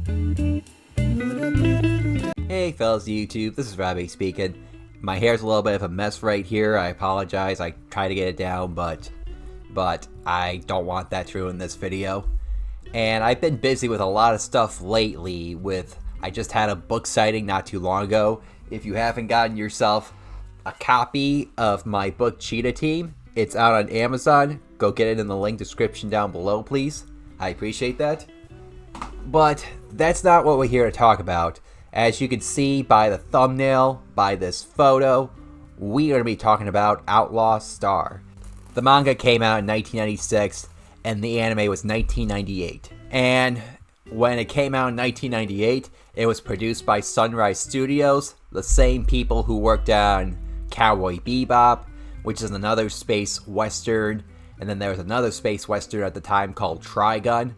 Hey fellas YouTube, this is Robbie speaking. My hair's a little bit of a mess right here. I apologize. I try to get it down, but I don't want that to ruin this video. And I've been busy with a lot of stuff lately. I just had a book signing not too long ago. If you haven't gotten yourself a copy of my book Cheetah Team, it's out on Amazon. Go get it in the link description down below, please. I appreciate that. But that's not what we're here to talk about. As you can see by the thumbnail, by this photo, we are going to be talking about Outlaw Star. The manga came out in 1996 and the anime was 1998. And when it came out in 1998, it was produced by Sunrise Studios, the same people who worked on Cowboy Bebop, which is another space western, and then there was another space western at the time called Trigun.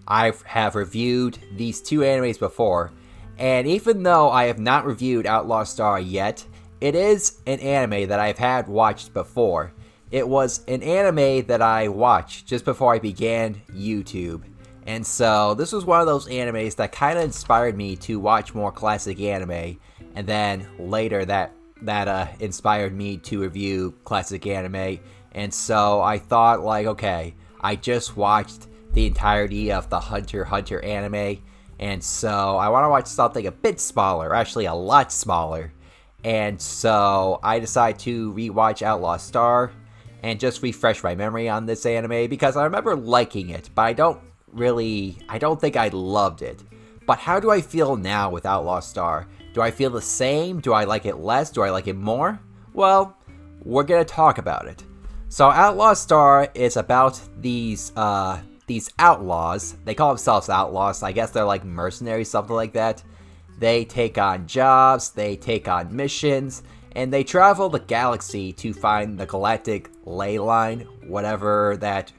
I have reviewed these two animes before, and even though I have not reviewed Outlaw Star yet, it is an anime that I've had watched before. It was an anime that I watched just before I began YouTube, and so this was one of those animes that kind of inspired me to watch more classic anime, and then later that inspired me to review classic anime. And so I thought, like, okay, I just watched the entirety of the Hunter x Hunter anime, and so I want to watch something a bit smaller, actually a lot smaller. And so I decided to rewatch Outlaw Star and just refresh my memory on this anime, because I remember liking it, but I don't think I loved it. But how do I feel now with Outlaw Star? Do I feel the same? Do I like it less? Do I like it more? Well, we're gonna talk about it. So Outlaw Star is about these outlaws. They call themselves outlaws. I guess they're like mercenaries, something like that. They take on jobs, they take on missions, and they travel the galaxy to find the galactic ley line, whatever that...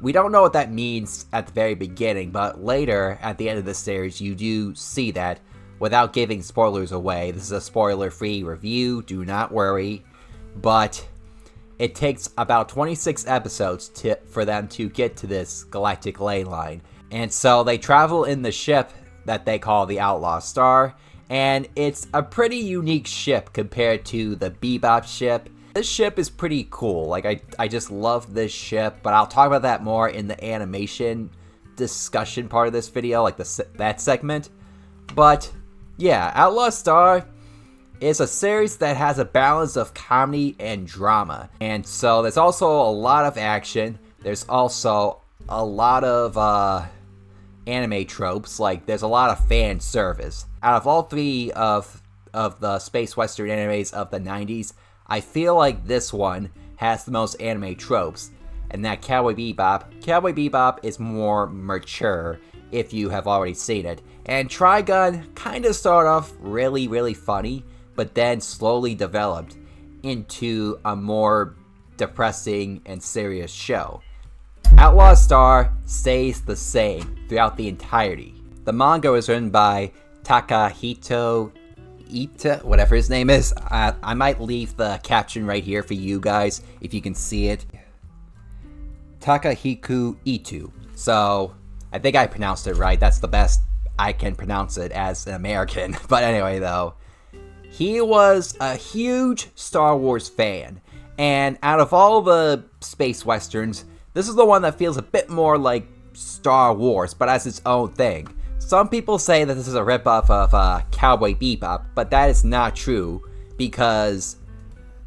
We don't know what that means at the very beginning, but later, at the end of the series, you do see that. Without giving spoilers away, this is a spoiler-free review, do not worry. But it takes about 26 episodes for them to get to this galactic ley line. And so they travel in the ship that they call the Outlaw Star, and it's a pretty unique ship compared to the Bebop ship. This ship is pretty cool. Like, I just love this ship, but I'll talk about that more in the animation discussion part of this video, like that segment. But yeah, Outlaw Star is a series that has a balance of comedy and drama. And so there's also a lot of action. There's also a lot of anime tropes. Like, there's a lot of fan service. Out of all three of the space western animes of the 90s, I feel like this one has the most anime tropes. And that Cowboy Bebop is more mature if you have already seen it. And Trigun kind of started off really, really funny, but then slowly developed into a more depressing and serious show. Outlaw Star stays the same throughout the entirety. The manga was written by Takahito Ito, whatever his name is. I might leave the caption right here for you guys if you can see it. Takahiko Ito. So I think I pronounced it right. That's the best I can pronounce it as an American. But anyway, though, he was a huge Star Wars fan. And out of all the space westerns, this is the one that feels a bit more like Star Wars, but as its own thing. Some people say that this is a ripoff of Cowboy Bebop, but that is not true, because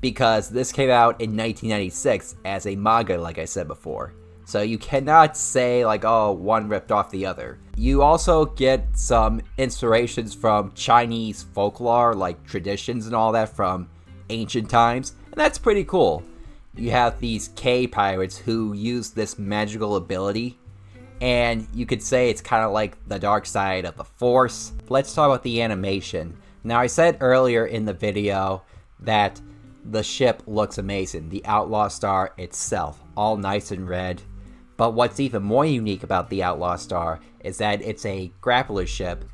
this came out in 1996 as a manga, like I said before. So you cannot say, like, oh, one ripped off the other. You also get some inspirations from Chinese folklore, like traditions and all that from ancient times, and that's pretty cool. You have these K-pirates who use this magical ability, and you could say it's kind of like the dark side of the Force. Let's talk about the animation. Now, I said earlier in the video that the ship looks amazing. The Outlaw Star itself, all nice and red. But what's even more unique about the Outlaw Star is that it's a grappler ship.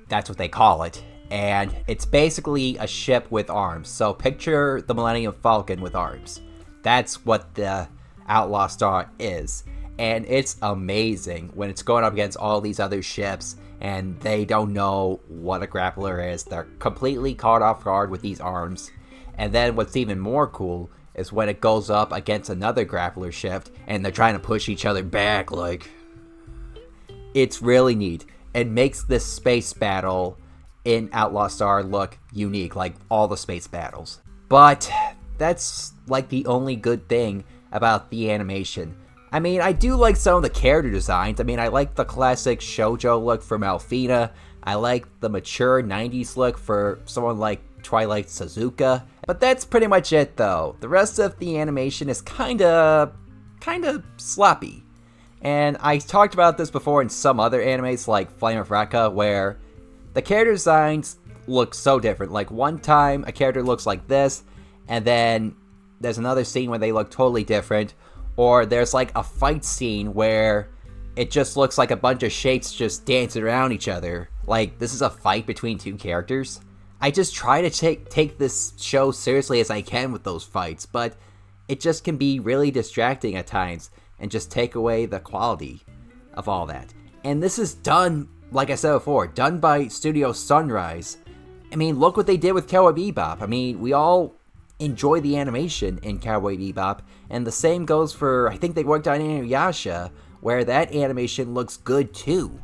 That's what they call it. And it's basically a ship with arms. So picture the Millennium Falcon with arms. That's what the Outlaw Star is. and it's amazing when it's going up against all these other ships and they don't know what a grappler is. They're completely caught off guard with these arms. And then what's even more cool is when it goes up against another grappler ship and they're trying to push each other back. Like, it's really neat. It makes this space battle in Outlaw Star look unique, like all the space battles. But that's like the only good thing about the animation. I mean, I do like some of the character designs. I mean, I like the classic shoujo look for Malphina. I like the mature 90s look for someone like Twilight Suzuka. But that's pretty much it, though. The rest of the animation is kinda sloppy. And I talked about this before in some other animes like Flame of Recca, where the character designs look so different. Like, one time a character looks like this, and then there's another scene where they look totally different. Or there's like a fight scene where it just looks like a bunch of shapes just dancing around each other. Like, this is a fight between two characters. I just try to take this show seriously as I can with those fights, but it just can be really distracting at times and just take away the quality of all that. And this is done, like I said before, done by Studio Sunrise. I mean, look what they did with Cowboy Bebop. I mean, we all enjoy the animation in Cowboy Bebop, and the same goes for, I think they worked on Inuyasha, where that animation looks good too.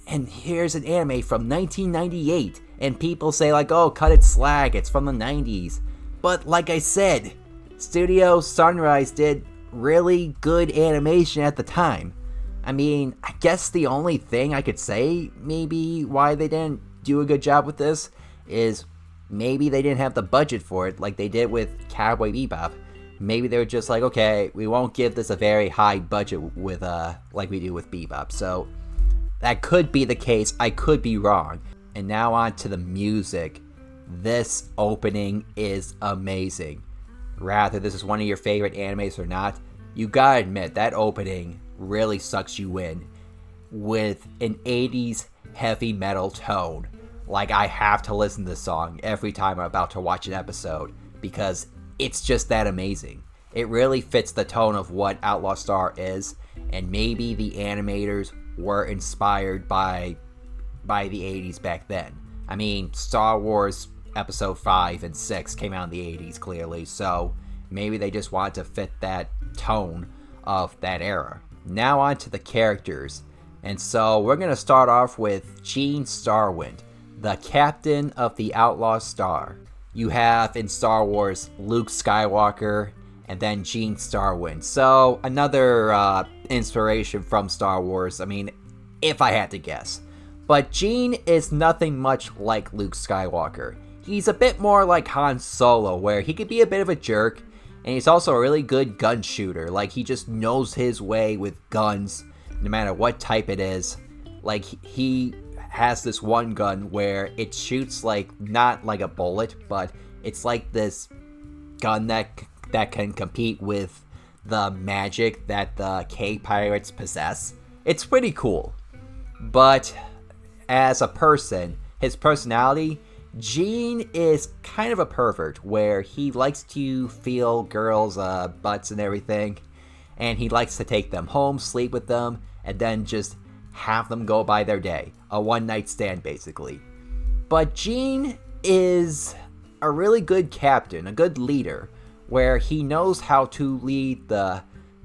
And here's an anime from 1998, and people say like, oh, cut it slack, it's from the 90s. But like I said, Studio Sunrise did really good animation at the time. I mean, I guess the only thing I could say maybe why they didn't do a good job with this is maybe they didn't have the budget for it like they did with Cowboy Bebop. Maybe they were just like, okay, we won't give this a very high budget with like we do with Bebop. So that could be the case. I could be wrong. And now on to the music. This opening is amazing. Rather, this is one of your favorite animes or not, you gotta admit that opening really sucks you in with an 80s heavy metal tone. Like, I have to listen to this song every time I'm about to watch an episode because it's just that amazing. It really fits the tone of what Outlaw Star is, and maybe the animators were inspired by the 80s back then. I mean, Star Wars Episode 5 and 6 came out in the 80s, clearly, so maybe they just wanted to fit that tone of that era. Now on to the characters. And so we're going to start off with Captain Starwind, the captain of the Outlaw Star. You have in Star Wars Luke Skywalker and then Captain Starwind. So another inspiration from Star Wars, I mean, if I had to guess. But Gene is nothing much like Luke Skywalker. He's a bit more like Han Solo, where he could be a bit of a jerk, and he's also a really good gun shooter. Like, he just knows his way with guns, no matter what type it is. Like, he has this one gun where it shoots like, not like a bullet, but it's like this gun that can compete with the magic that the K-Pirates possess. It's pretty cool. But as a person, his personality, Gene is kind of a pervert, where he likes to feel girls' butts and everything, and he likes to take them home, sleep with them, and then just have them go by their day. A one-night stand, basically. But Gene is a really good captain, a good leader, where he knows how to lead the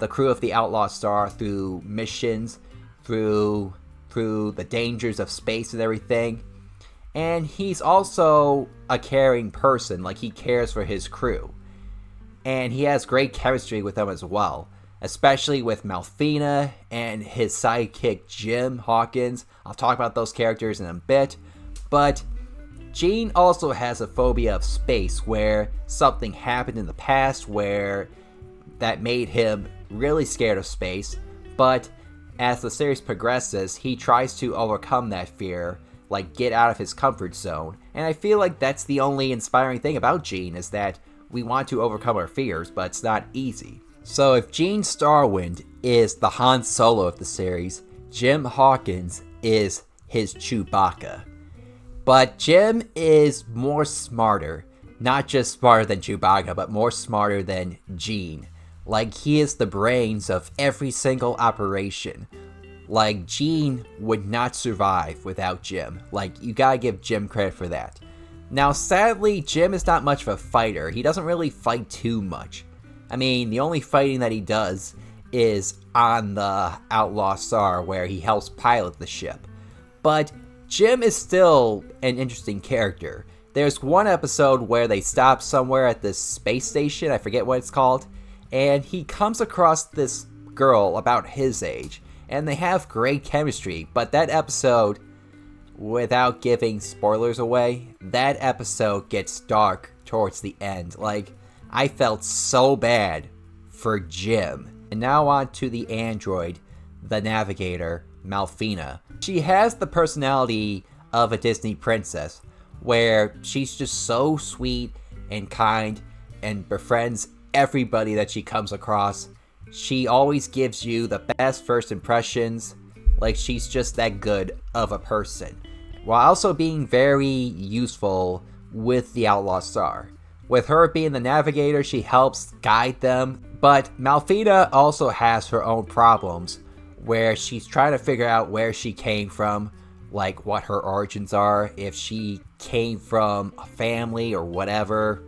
crew of the Outlaw Star through missions, through the dangers of space and everything. And he's also a caring person, like he cares for his crew. And he has great chemistry with them as well, especially with Malphina and his sidekick Jim Hawkins. I'll talk about those characters in a bit, but Gene also has a phobia of space, where something happened in the past where that made him really scared of space, but as the series progresses, he tries to overcome that fear, like get out of his comfort zone. And I feel like that's the only inspiring thing about Gene, is that we want to overcome our fears, but it's not easy. So if Captain Starwind is the Han Solo of the series, Jim Hawkins is his Chewbacca. But Jim is more smarter. Not just smarter than Chewbacca, but more smarter than Gene. Like, he is the brains of every single operation. Like, Gene would not survive without Jim. Like, you gotta give Jim credit for that. Now, sadly, Jim is not much of a fighter. He doesn't really fight too much. I mean, the only fighting that he does is on the Outlaw Star, where he helps pilot the ship. But Jim is still an interesting character. There's one episode where they stop somewhere at this space station, I forget what it's called, and he comes across this girl about his age, and they have great chemistry, but that episode, without giving spoilers away, that episode gets dark towards the end. Like, I felt so bad for Jim. And now on to the android, the navigator, Malfina. She has the personality of a Disney princess, where she's just so sweet and kind and befriends everybody that she comes across. She always gives you the best first impressions. Like, she's just that good of a person, while also being very useful with the Outlaw Star. With her being the navigator, she helps guide them. But Malfina also has her own problems, where she's trying to figure out where she came from, like what her origins are, if she came from a family or whatever.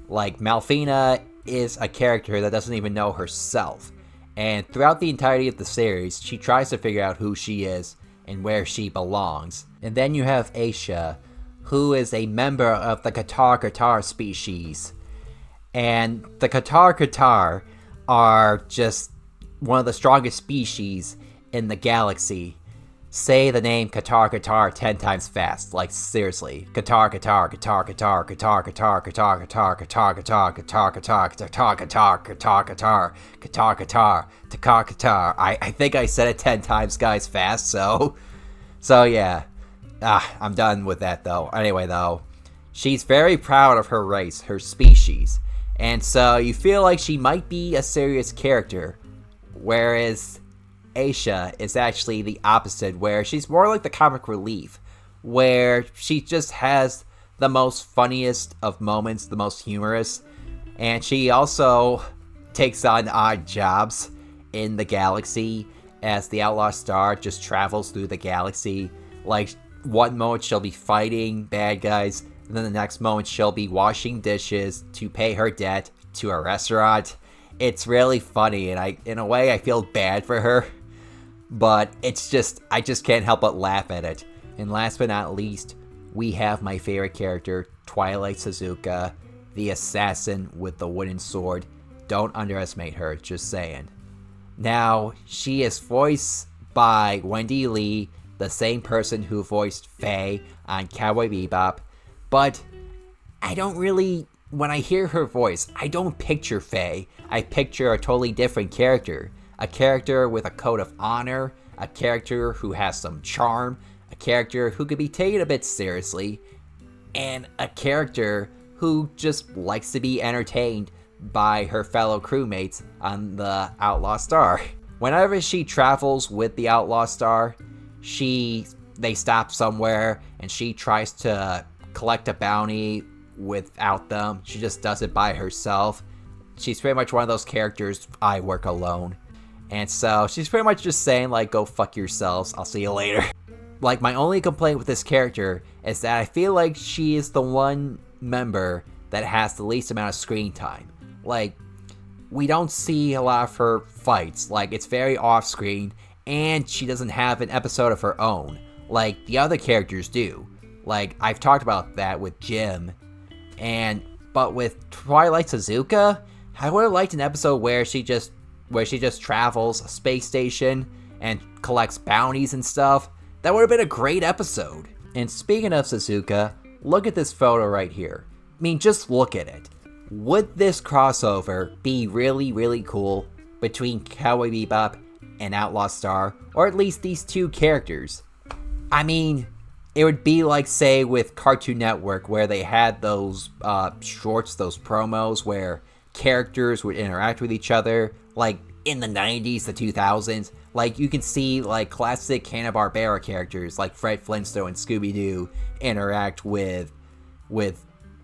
Like, Malfina is a character that doesn't even know herself. And throughout the entirety of the series, she tries to figure out who she is and where she belongs. And then you have Aisha, who is a member of the Qatar species. And the Qatar are just one of the strongest species in the galaxy. Say the name Qatar 10 times fast. Like, seriously. Qatar. I think I said it 10 times, guys, fast, so yeah. I'm done with that, though. Anyway, though, she's very proud of her race, her species. And so you feel like she might be a serious character, whereas Aisha is actually the opposite, where she's more like the comic relief, where she just has the most funniest of moments, the most humorous, and she also takes on odd jobs in the galaxy as the Outlaw Star just travels through the galaxy. Like, one moment she'll be fighting bad guys, and then the next moment she'll be washing dishes to pay her debt to a restaurant. It's really funny, and in a way, I feel bad for her. But it's just, I just can't help but laugh at it. And last but not least, we have my favorite character, Twilight Suzuka, the assassin with the wooden sword. Don't underestimate her, just saying. Now, she is voiced by Wendy Lee, the same person who voiced Faye on Cowboy Bebop. But I don't really, when I hear her voice, I don't picture Faye. I picture a totally different character. A character with a code of honor, a character who has some charm, a character who could be taken a bit seriously, and a character who just likes to be entertained by her fellow crewmates on the Outlaw Star. Whenever she travels with the Outlaw Star, they stop somewhere and she tries to collect a bounty without them. She just does it by herself. She's pretty much one of those characters, I work alone. And so she's pretty much just saying, like, go fuck yourselves, I'll see you later. Like, my only complaint with this character is that I feel like she is the one member that has the least amount of screen time. Like, we don't see a lot of her fights. Like, it's very off-screen, and she doesn't have an episode of her own, like the other characters do. Like, I've talked about that with Jim. But with Twilight Suzuka, I would have liked an episode where she just travels a space station and collects bounties and stuff. That would have been a great episode. And speaking of Suzuka, look at this photo right here. I mean, just look at it. Would this crossover be really, really cool between Cowboy Bebop and Outlaw Star, or at least these two characters? I mean, it would be like, say, with Cartoon Network, where they had those shorts, those promos, where characters would interact with each other, like in the 90s, the 2000s. Like, you can see, like, classic Hanna-Barbera characters, like Fred Flintstone and Scooby-Doo, interact with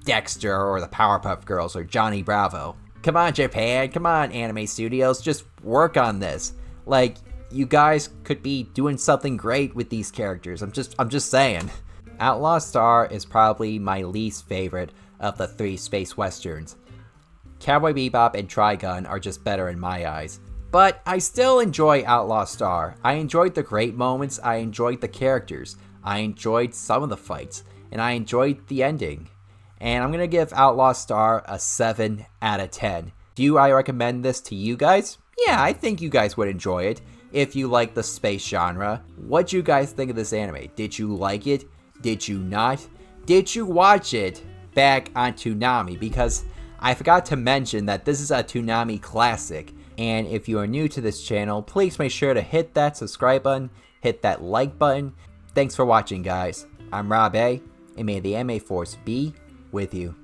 Dexter or the Powerpuff Girls or Johnny Bravo. Come on, Japan. Come on, anime studios. Just work on this. Like, you guys could be doing something great with these characters. I'm just saying. Outlaw Star is probably my least favorite of the 3 space westerns. Cowboy Bebop and Trigun are just better in my eyes. But I still enjoy Outlaw Star. I enjoyed the great moments, I enjoyed the characters, I enjoyed some of the fights, and I enjoyed the ending. And I'm gonna give Outlaw Star a 7 out of 10. Do I recommend this to you guys? Yeah, I think you guys would enjoy it if you like the space genre. What'd you guys think of this anime? Did you like it? Did you not? Did you watch it back on Toonami? Because I forgot to mention that this is a Toonami classic. And if you are new to this channel, please make sure to hit that subscribe button, hit that like button. Thanks for watching, guys. I'm Rob A, and may the anime force be with you.